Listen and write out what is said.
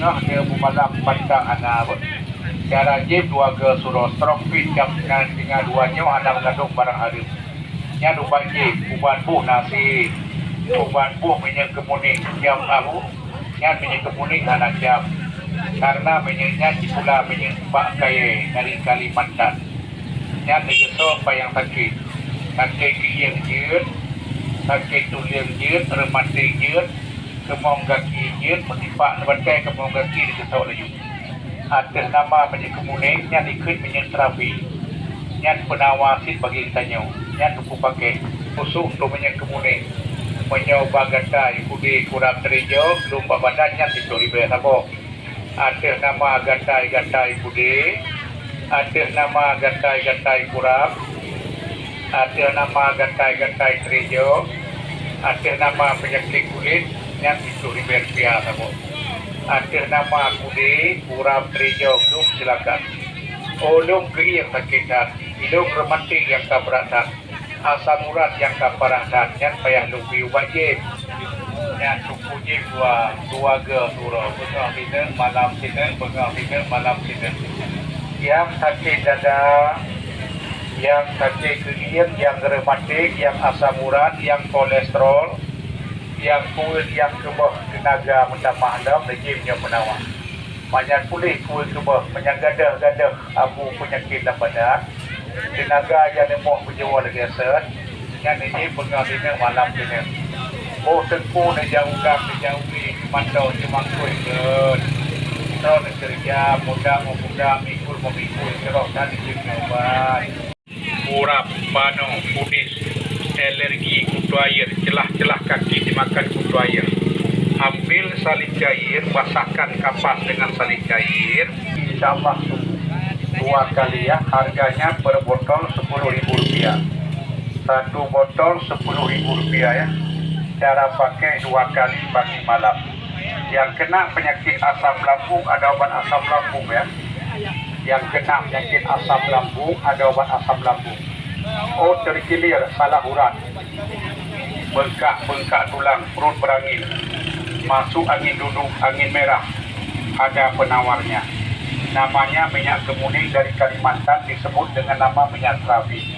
tengah dia bumalam pandang anak cara jib dua ke surau tropit jam dengan duanya anak mengandung barang harum nya lupa jib uban buh nasi uban buh minyak kemuning jam tahu nya minyak kemuning anak jam karena minyaknya di pula minyak pak kaya dari Kalimantan nya digesok payang sakit kiyang jeut sakit tulang jeut remati jeut kemong kaki jeut menipak bantai kemong kaki digesok lagi atas nama minyak kemuning nya ikut minyak terapi nya penawasin bagi tanya nya tuku pakai khusus untuk minyak kemuning menyoba gandai kudi kurang terijo lumba badannya dicuri bayar sabok atas nama gandai kudi atas nama gandai kurang atas nama gandai terijo atas nama penyakit kulit yang dicuri bayar sabok atas nama kudi kurang terijo belum silakan olong kiri yang sakitan hidung romantik yang keberatan asam urat yang keparatan yang payah lupi wajib yang suku jib dua ke surau bengah bina malam sini yang sakit dada yang sakit kering yang rematik yang asam urat yang kolesterol yang kulit yang kebah tenaga menambah dalam rejimnya menawar banyak pulih kulit kebah menyangadah-gadah abu penyakit daripada tenaga yang lemah berjiwa lagi aset yang ini pengambilan malam ini oh tengku dan jauhi mantau cemangkui terus kerja muda memikul terus dan dikembang urap panu kudis alergi kutu air celah kaki dimakan kutu air ambil salin cair basahkan kapas dengan salin cair insyaAllah dua kali ya harganya per botol Rp10.000 satu botol Rp10.000 ya cara pakai dua kali pagi malam yang kena penyakit asam lambung ada obat asam lambung ya yang kena penyakit asam lambung ada obat asam lambung oh terkilir salah urat bengkak tulang perut berangin masuk angin duduk angin merah ada penawarnya namanya minyak kemuning dari Kalimantan disebut dengan nama minyak terapi